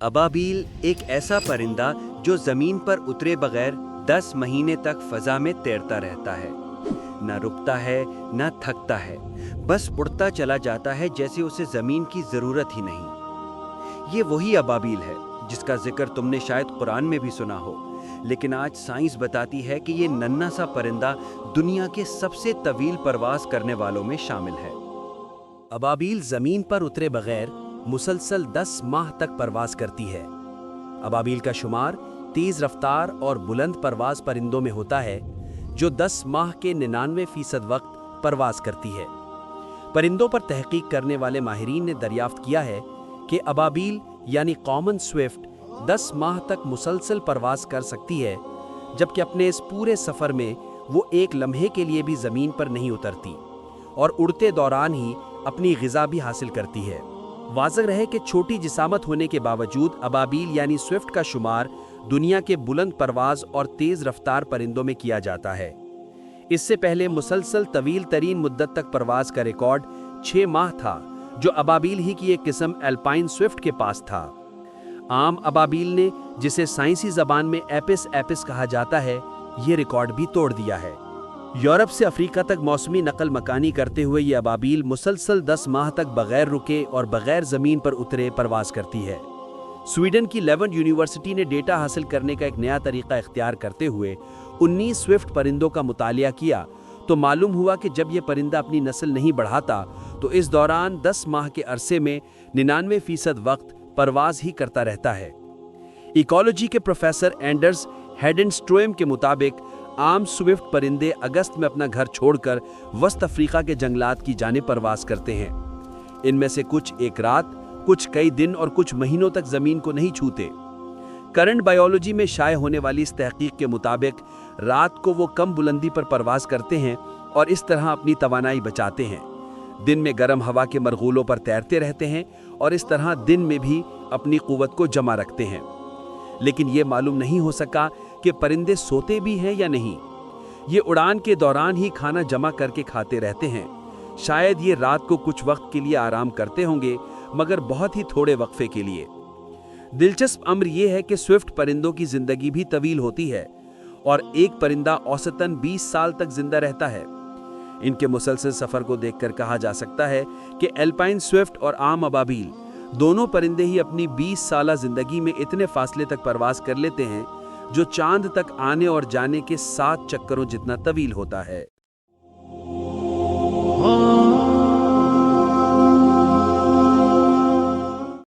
अबाबील एक ऐसा परिंदा जो जमीन पर उतरे बगैर 10 महीने तक फजा में तैरता रहता है। न रुकता है न थकता है, बस उड़ता चला जाता है जैसे उसे जमीन की जरूरत ही नहीं। ये वही अबाबील है जिसका जिक्र तुमने शायद कुरान में भी सुना हो, लेकिन आज साइंस बताती है कि ये नन्हा सा परिंदा दुनिया के सबसे तवील परवाज करने वालों में शामिल है। अबाबील जमीन पर उतरे बगैर मुसलसल 10 माह तक परवाज करती है। अबाबील का शुमार तेज रफ्तार और बुलंद परवाज परिंदों में होता है जो 10 माह के 99% वक्त परवाज करती है। परिंदों पर तहकीक करने वाले माहिरीन ने दरियाफ्त किया है कि अबाबील यानी कॉमन स्विफ्ट 10 माह तक मुसलसल परवाज कर सकती है, जबकि अपने इस पूरे सफ़र में वो एक लम्हे के लिए भी ज़मीन पर नहीं उतरती और उड़ते दौरान ही अपनी ग़िज़ा भी हासिल करती है। वाज़ह रहे कि छोटी जिसामत होने के बावजूद अबाबील यानी स्विफ्ट का शुमार दुनिया के बुलंद परवाज और तेज़ रफ्तार परिंदों में किया जाता है। इससे पहले मुसलसल तवील तरीन मुद्दत तक परवाज का रिकॉर्ड 6 माह था, जो अबाबील ही की एक किस्म एल्पाइन स्विफ्ट के पास था। आम अबाबील ने, जिसे साइंसी ज़बान में एपिस एपिस कहा जाता है, ये रिकॉर्ड भी तोड़ दिया है। यूरोप से अफ्रीका तक मौसमी नकल मकानी करते हुए ये अबाबील मुसलसल 10 माह तक बगैर रुके और बगैर ज़मीन पर उतरे परवाज करती है। स्वीडन की लेवेंट यूनिवर्सिटी ने डेटा हासिल करने का एक नया तरीका इख्तियार करते हुए 19 स्विफ्ट परिंदों का मुतालिया किया तो मालूम हुआ कि जब यह परिंदा अपनी नस्ल नहीं बढ़ाता तो इस दौरान 10 माह के अरसे में 99% वक्त परवाज ही करता रहता है। इकोलॉजी के प्रोफेसर एंडर्स हेडेनस्ट्रोम के मुताबिक आम स्विफ्ट परिंदे अगस्त में अपना घर छोड़कर वस्त अफ्रीका के जंगलात की जानिब परवाज करते हैं। इनमें से कुछ एक रात, कुछ कई दिन और कुछ महीनों तक जमीन को नहीं छूते। करंट बायोलॉजी में शाये होने वाली इस तहकीक के मुताबिक रात को वो कम बुलंदी पर परवाज करते हैं और इस तरह अपनी तवानाई बचाते हैं। दिन में गर्म हवा के मरगूलों पर तैरते रहते हैं और इस तरह दिन में भी अपनी कुव्वत को जमा रखते हैं। लेकिन ये मालूम नहीं हो सका कि परिंदे सोते भी हैं या नहीं। ये उड़ान के दौरान ही खाना जमा करके खाते रहते हैं। शायद ये रात को कुछ वक्त के लिए आराम करते होंगे, मगर बहुत ही थोड़े वक्फे के लिए। दिलचस्प अम्र यह है कि स्विफ्ट परिंदों की जिंदगी भी तवील होती है और एक परिंदा औसतन 20 साल तक जिंदा रहता है। इनके मुसलसल सफर को देखकर कहा जा सकता है कि एल्पाइन स्विफ्ट और आम अबाबील दोनों परिंदे ही अपनी 20 साला जिंदगी में इतने फासले तक परवाज कर लेते हैं जो चांद तक आने और जाने के 7 चक्करों जितना तवील होता है।